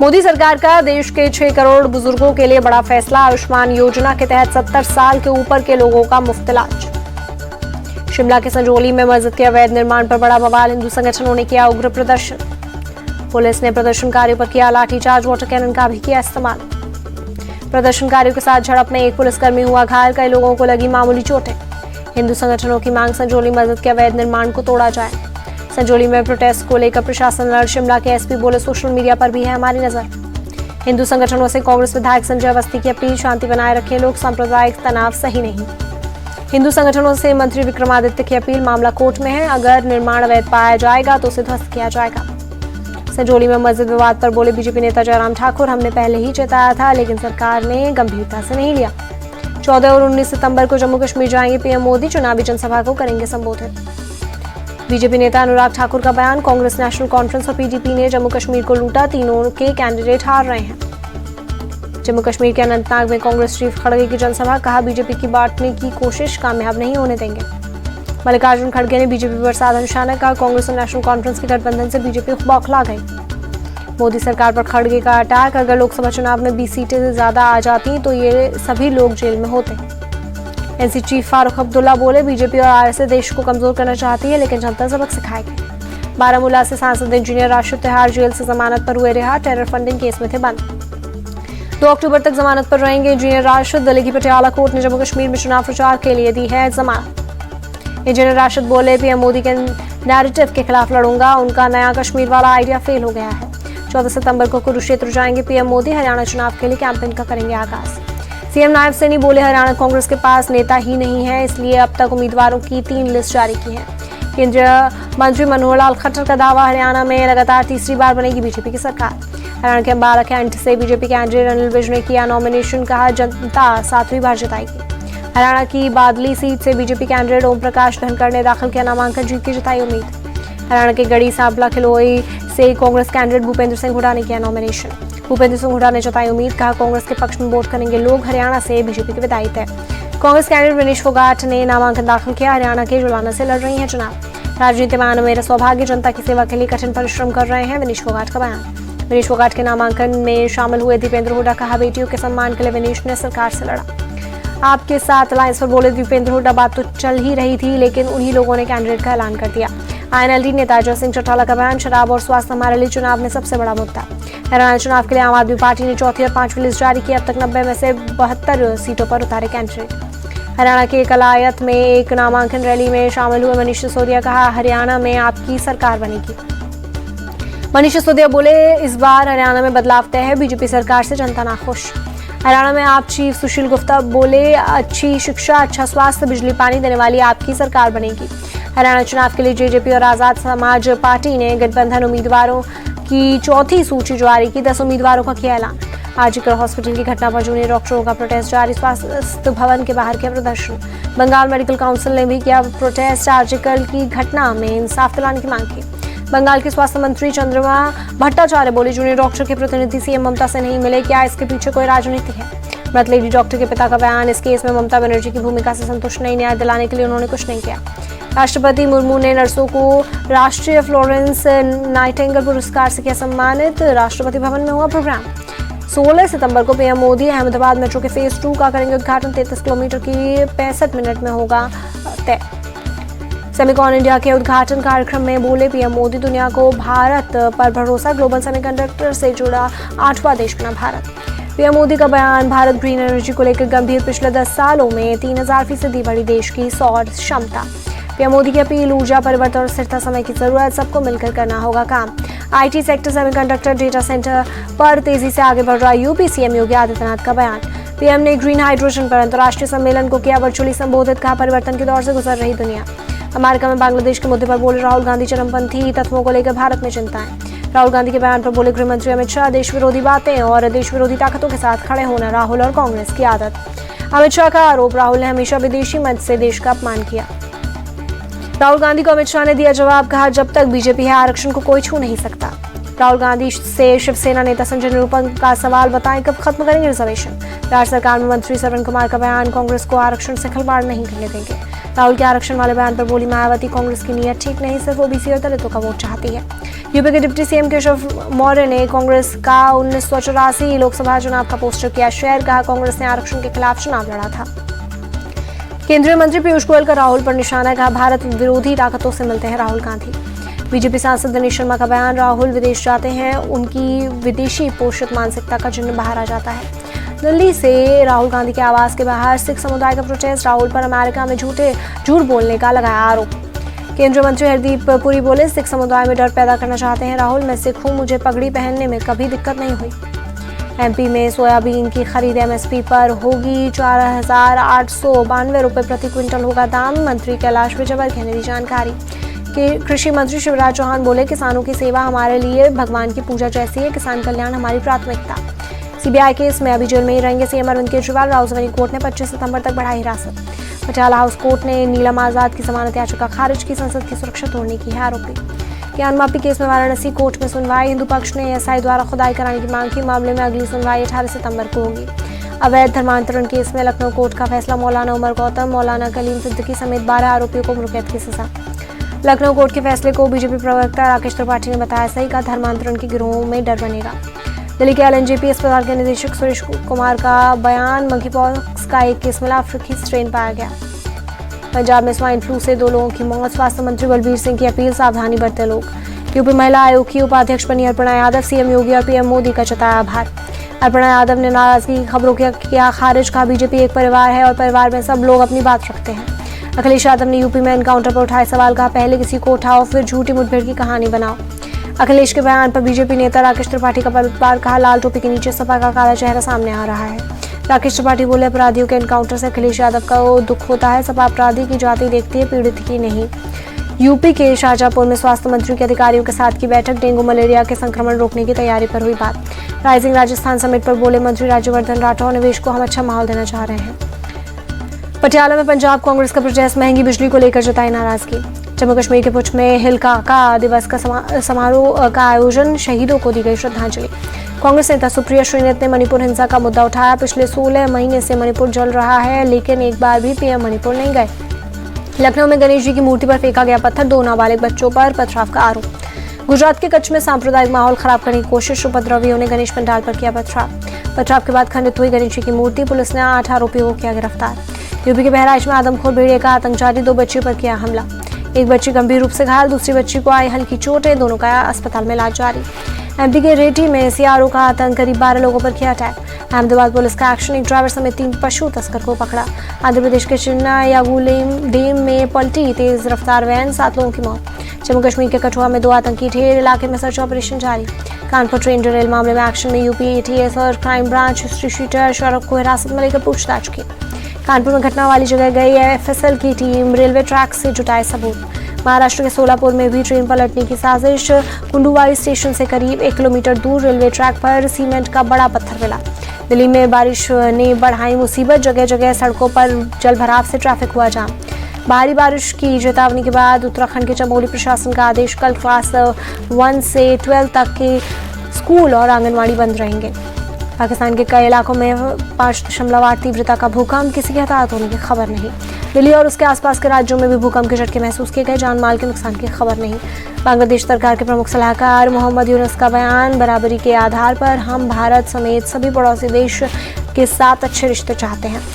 मोदी सरकार का देश के 6 करोड़ बुजुर्गों के लिए बड़ा फैसला। आयुष्मान योजना के तहत 70 साल के ऊपर के लोगों का मुफ्त इलाज। शिमला के संजौली में मस्जिद के अवैध निर्माण पर बड़ा बवाल। हिंदू संगठनों ने किया उग्र प्रदर्शन। पुलिस ने प्रदर्शनकारियों पर किया लाठीचार्ज, वाटर कैनन का भी किया इस्तेमाल। प्रदर्शनकारियों के साथ झड़प में एक पुलिसकर्मी हुआ घायल, कई लोगों को लगी मामूली चोटें। हिंदू संगठनों की मांग, संजौली मस्जिद के अवैध निर्माण को तोड़ा जाए। संजौली में प्रोटेस्ट को लेकर प्रशासन अलर्ट। शिमला के एसपी बोले, सोशल मीडिया पर भी है हमारी नजर। हिंदू संगठनों से कांग्रेस विधायक संजय अवस्थी की अपील, शांति बनाए रखें लोग, सांप्रदायिक तनाव सही नहीं। हिंदू संगठनों से मंत्री विक्रमादित्य की अपील, मामला कोर्ट में है, अगर निर्माण अवैध पाया जाएगा तो उसे ध्वस्त किया जाएगा। संजौली में मस्जिद विवाद पर बोले बीजेपी नेता जयराम ठाकुर, हमने पहले ही चेताया था लेकिन सरकार ने गंभीरता से नहीं लिया। 14 और 19 सितंबर को जम्मू कश्मीर जाएंगे पीएम मोदी, चुनावी जनसभा को करेंगे संबोधित। बीजेपी नेता अनुराग ठाकुर का बयान, कांग्रेस नेशनल कॉन्फ्रेंस और पीडीपी ने जम्मू कश्मीर को लूटा, तीनों के कैंडिडेट हार रहे हैं। जम्मू कश्मीर के अनंतनाग में कांग्रेस चीफ खड़गे की जनसभा, कहा बीजेपी की बांटने की कोशिश कामयाब नहीं होने देंगे। मल्लिकार्जुन खड़गे ने बीजेपी पर साधा निशाना, कहा कांग्रेस और नेशनल कॉन्फ्रेंस के गठबंधन से बीजेपी बौखला गई। मोदी सरकार पर खड़गे का अटैक, अगर लोकसभा चुनाव में 20 सीटें से ज्यादा आ जाती तो ये सभी लोग जेल में होते। एनसी चीफ फारूक अब्दुल्ला बोले, बीजेपी और आरएसएस देश को कमजोर करना चाहती है लेकिन जनता सबक सिखाएगी। बारामूला से सांसद इंजीनियर राशिद तिहाड़ जेल से जमानत पर हुए रिहा, टेरर फंडिंग केस में थे बंद। 2 अक्टूबर तक जमानत पर रहेंगे इंजीनियर राशिद। दिल्ली की पटियाला कोर्ट ने जम्मू कश्मीर में चुनाव प्रचार के लिए दी है जमानत। इंजीनियर राशिद बोले, पीएम मोदी के नैरेटिव के खिलाफ लड़ूंगा, उनका नया कश्मीर वाला आइडिया फेल हो गया है। 14 सितंबर को कुरुक्षेत्र जाएंगे पीएम मोदी, हरियाणा चुनाव के लिए कैंपेन का करेंगे आगाज। सीएम नायब सैनी बोले, हरियाणा कांग्रेस के पास नेता ही नहीं है, इसलिए अब तक उम्मीदवारों की 3 लिस्ट जारी की है। केंद्रीय मंत्री मनोहर लाल खट्टर का दावा, हरियाणा में लगातार तीसरी बार बनेगी बीजेपी की सरकार। हरियाणा के अंबाला कैंट से बीजेपी कैंडिडेट अनिल विज ने किया नॉमिनेशन, कहा जनता 7वीं बार जिताएगी। हरियाणा की बादली सीट से बीजेपी कैंडिडेट ओम प्रकाश धनखड़ ने दाखिल किया नामांकन, जीत की जताई उम्मीद। हरियाणा के गढ़ी सांपला खिलोई से कांग्रेस कैंडिडेट भूपेंद्र सिंह हुड्डा ने किया नॉमिनेशन। भूपेंद्र सिंह हुड्डा ने जताई उम्मीद, कहा कांग्रेस के पक्ष में वोट करेंगे लोग, हरियाणा से बीजेपी की विदाई तय। कांग्रेस कैंडिडेट विनेश फोगाट ने नामांकन दाखिल किया, हरियाणा के जुलाना से लड़ रही हैं चुनाव। राजनीति में आना मेरा सौभाग्य, जनता की सेवा के लिए कठिन परिश्रम कर रहे हैं, विनेश फोगाट का बयान। विनेश फोगाट के नामांकन में शामिल हुए दीपेंद्र हुड्डा, कहा बेटियों के सम्मान के लिए विनेश ने सरकार से लड़ा। आपके साथ अलायंस पर बोले दीपेंद्र हुड्डा, बात तो चल ही रही थी लेकिन उन्हीं लोगों ने कैंडिडेट का ऐलान कर दिया। आईएनएलडी नेता अजय सिंह चौटाला का बयान, शराब और स्वास्थ्य हमारे लिए चुनाव में सबसे बड़ा मुद्दा। हरियाणा चुनाव के लिए आम आदमी पार्टी ने 4थी और 5वीं लिस्ट जारी की, अब तक 90 में से 72 सीटों पर उतारे कैंडिडेट। हरियाणा के कलायत में एक नामांकन रैली में शामिल हुए मनीष सिसोदिया, कहा हरियाणा में आपकी सरकार बनेगी। मनीष सिसोदिया बोले, इस बार हरियाणा में बदलाव तय है, बीजेपी सरकार से जनता नाखुश। हरियाणा में आप चीफ सुशील गुप्ता बोले, अच्छी शिक्षा, अच्छा स्वास्थ्य, बिजली पानी देने वाली आपकी सरकार बनेगी। हरियाणा चुनाव के लिए जेजेपी और आजाद समाज पार्टी ने गठबंधन उम्मीदवारों की 4थी सूची जारी की, 10 उम्मीदवारों का किया ऐलान। आरजीकर हॉस्पिटल की घटना पर जूनियर डॉक्टरों का प्रोटेस्ट जारी, स्वास्थ्य भवन के बाहर किया प्रदर्शन। बंगाल मेडिकल काउंसिल ने भी किया प्रोटेस्ट, आरजीकर की घटना में इंसाफ दिलाने की मांग की। बंगाल के स्वास्थ्य मंत्री चंद्रमा भट्टाचार्य बोले, जूनियर डॉक्टर के प्रतिनिधि सीएम ममता से नहीं मिले, क्या इसके पीछे कोई राजनीति है। मृत लेडी डॉक्टर के पिता का बयान, इस केस में ममता बनर्जी की भूमिका से संतुष्ट नहीं, न्याय दिलाने के लिए उन्होंने कुछ नहीं किया। राष्ट्रपति मुर्मू ने नर्सों को राष्ट्रीय फ्लोरेंस नाइटिंगेल पुरस्कार से किया सम्मानित, राष्ट्रपति भवन में हुआ प्रोग्राम। 16 सितंबर को पीएम मोदी अहमदाबाद मेट्रो के फेज 2 का करेंगे उद्घाटन, 33 किलोमीटर की 65 मिनट में होगा तय। सेमिकॉन इंडिया के उद्घाटन कार्यक्रम में बोले पीएम मोदी, दुनिया को भारत पर भरोसा, ग्लोबल सेमीकंडक्टर से जुड़ा 8वां देश बना भारत। पीएम मोदी का बयान, भारत ग्रीन एनर्जी को लेकर गंभीर, पिछले 10 सालों में 3000% बढ़ी देश की सौर क्षमता। पीएम मोदी की अपील, ऊर्जा परिवर्तन और स्थिरता समय की जरूरत, सबको मिलकर करना होगा काम। IT sector, semiconductor, data centre पर तेजी से आगे बढ़ रहा यूपी, सीएम योगी आदित्यनाथ का बयान। पीएम ने ग्रीन हाइड्रोजन पर अंतर्राष्ट्रीय सम्मेलन को किया वर्चुअली संबोधित, कहा परिवर्तन के दौर से गुजर रही दुनिया। अमेरिका में बांग्लादेश के मुद्दे पर बोले राहुल गांधी, चरमपंथी तत्वों को लेकर भारत में चिंताएं। राहुल गांधी के बयान पर बोले गृह मंत्री अमित शाह, देश विरोधी बातें और देश विरोधी ताकतों के साथ खड़े होना राहुल और कांग्रेस की आदत। अमित शाह का आरोप, राहुल ने हमेशा विदेशी मत से देश का अपमान किया। राहुल गांधी को अमित शाह ने दिया जवाब, कहा जब तक बीजेपी है आरक्षण को कोई छू नहीं सकता। राहुल गांधी से शिवसेना नेता संजय निरुपम का सवाल, बताएं कब खत्म करेंगे रिजर्वेशन। राज्य सरकार में मंत्री श्रवण कुमार का बयान, कांग्रेस को आरक्षण से खिलवाड़ नहीं करने देंगे। राहुल के आरक्षण वाले बयान पर बोली मायावती, कांग्रेस की नीयत ठीक नहीं, सिर्फ ओबीसी और दलितों का वोट चाहती है। यूपी के डिप्टी सीएम केशव मौर्य ने कांग्रेस का 1984 लोकसभा चुनाव का पोस्टर किया शेयर, कहा कांग्रेस ने आरक्षण के खिलाफ चुनाव लड़ा था। केंद्रीय मंत्री पीयूष गोयल का राहुल पर निशाना, कहा भारत विरोधी ताकतों से मिलते हैं राहुल गांधी। बीजेपी सांसद दिनेश शर्मा का बयान, राहुल विदेश जाते हैं उनकी विदेशी पोषित मानसिकता का चिन्ह बाहर आ जाता है। दिल्ली से राहुल गांधी के आवास के बाहर सिख समुदाय का प्रोटेस्ट, राहुल पर अमेरिका में झूठ बोलने का लगाया आरोप। केंद्रीय मंत्री हरदीप पुरी बोले, सिख समुदाय में डर पैदा करना चाहते हैं राहुल, मैं सिख हूं, मुझे पगड़ी पहनने में कभी दिक्कत नहीं हुई। एमपी में सोयाबीन की खरीद एमएसपी पर होगी, 4,892 रुपये प्रति क्विंटल होगा दाम, मंत्री कैलाश विजयवर्गीय ने दी जानकारी। कृषि मंत्री शिवराज चौहान बोले, किसानों की सेवा हमारे लिए भगवान की पूजा जैसी है, किसान कल्याण हमारी प्राथमिकता। सीबीआई केस में अभी जेल में ही रहेंगे सीएम अरविंद केजरीवाल, राउजवनी कोर्ट ने 25 सितंबर तक बढ़ाई हिरासत। पटियाला हाउस कोर्ट ने नीलम आजाद की जमानत याचिका खारिज की, संसद की सुरक्षा तोड़ने की है आरोपी। ज्ञान माफी केस में वाराणसी कोर्ट में सुनवाई, हिंदू पक्ष ने एसआई द्वारा खुदाई कराने की मांग की, मामले में अगली सुनवाई 18 सितंबर को होगी। अवैध धर्मांतरण केस में लखनऊ कोर्ट का फैसला, मौलाना उमर गौतम, मौलाना कलीम सिद्दीकी समेत 12 आरोपियों को उम्रकैद की सजा। लखनऊ कोर्ट के फैसले को बीजेपी प्रवक्ता राकेश त्रिपाठी ने बताया सही, का धर्मांतरण के गिरोहों में डर बनेगा। दिल्ली के एलएनजेपी अस्पताल के निदेशक सुरेश कुमार का बयान, मंकी पॉक्स का एक केस मिला, अफ्रीकी स्ट्रेन पाया गया। पंजाब में स्वाइन फ्लू से 2 लोगों की मौत, स्वास्थ्य मंत्री बलबीर सिंह की अपील, सावधानी बरते लोग। यूपी महिला आयोग की उपाध्यक्ष बनी अर्पणा यादव, सीएम योगी और पीएम मोदी का जताया आभार। अर्पणा यादव ने नाराजगी की खबरों किया खारिज, कहा बीजेपी एक परिवार है और परिवार में सब लोग अपनी बात रखते हैं। अखिलेश यादव ने यूपी में एनकाउंटर पर उठाए सवाल, कहा पहले किसी को उठाओ फिर झूठी मुठभेड़ की कहानी बनाओ। अखिलेश के बयान पर बीजेपी नेता राकेश त्रिपाठी का पलटवार, कहा लाल टोपी के नीचे सपा का काला चेहरा सामने आ रहा है। राकेश त्रिपाठी बोले, अपराधियों के एनकाउंटर से अखिलेश यादव का दुख होता है, सपा अपराधी की जाति देखती है, पीड़ित की नहीं। यूपी के शाहजहांपुर में स्वास्थ्य मंत्री के अधिकारियों के साथ की बैठक, डेंगू मलेरिया के संक्रमण रोकने की तैयारी पर हुई बात। राइजिंग राजस्थान समिट पर बोले मंत्री राज्यवर्धन राठौर, निवेश को हम अच्छा माहौल देना चाह रहे हैं। पटियाला में पंजाब कांग्रेस का प्रोटेस्ट, महंगी बिजली को लेकर जताई नाराजगी। जम्मू कश्मीर के पुंछ में हिलका दिवस का समारोह का आयोजन, शहीदों को दी गई श्रद्धांजलि। कांग्रेस नेता सुप्रिया श्रीनेत ने मणिपुर हिंसा का मुद्दा उठाया, पिछले 16 महीने से मणिपुर जल रहा है लेकिन एक बार भी पीएम मणिपुर नहीं गए। लखनऊ में गणेश जी की मूर्ति पर फेंका गया पत्थर, 2 नाबालिग बच्चों पर पथराव का आरोप। गुजरात के कच्छ में सांप्रदायिक माहौल खराब करने की कोशिश, उपद्रवियों ने गणेश पंडाल पर किया पथराव के बाद खंडित हुई गणेश जी की मूर्ति, पुलिस ने 8 आरोपियों को किया गिरफ्तार। यूपी के बहराइच में आदमखोर भेड़िए का आतंक जारी, 2 बच्चियों पर किया हमला, एक बच्ची गंभीर रूप से घायल, दूसरी बच्ची को आई हल्की चोटें, दोनों का अस्पताल में इलाज जारी। एमपी के रेटी में सीआरओ का आतंक, करीब 12 लोगों पर किया अटैक। अहमदाबाद पुलिस का एक्शन, एक ड्राइवर समेत 3 पशु तस्कर को पकड़ा। आंध्र प्रदेश के चिन्नायागुलेम डैम में पलटी तेज रफ्तार वैन, 7 लोगों की मौत। जम्मू कश्मीर के कठुआ में 2 आतंकी ढेर, इलाके में सर्च ऑपरेशन जारी। कानपुर ट्रेन डिरेल मामले में एक्शन में यूपी एटीएस और crime branch, history sheeter Saurabh को हिरासत में लेकर पूछताछ की। कानपुर में घटना वाली जगह गई एफएसएल की टीम, रेलवे ट्रैक से जुटाए सबूत। महाराष्ट्र के सोलापुर में भी ट्रेन पलटने की साजिश, कुंडुवारी स्टेशन से करीब 1 किलोमीटर दूर रेलवे ट्रैक पर सीमेंट का बड़ा पत्थर मिला। दिल्ली में बारिश ने बढ़ाई मुसीबत, जगह जगह सड़कों पर जल भराव से ट्रैफिक हुआ जाम। भारी बारिश की चेतावनी के बाद उत्तराखंड के चमोली प्रशासन का आदेश, कल क्लास 1 से 12 तक के स्कूल और आंगनवाड़ी बंद रहेंगे। पाकिस्तान के कई इलाकों में 5.8 तीव्रता का भूकंप, किसी के हताहत होने की खबर नहीं। दिल्ली और उसके आसपास के राज्यों में भी भूकंप के झटके महसूस किए गए, जान माल के नुकसान की खबर नहीं। बांग्लादेश सरकार के प्रमुख सलाहकार मोहम्मद यूनुस का बयान, बराबरी के आधार पर हम भारत समेत सभी पड़ोसी देश के साथ अच्छे रिश्ते चाहते हैं।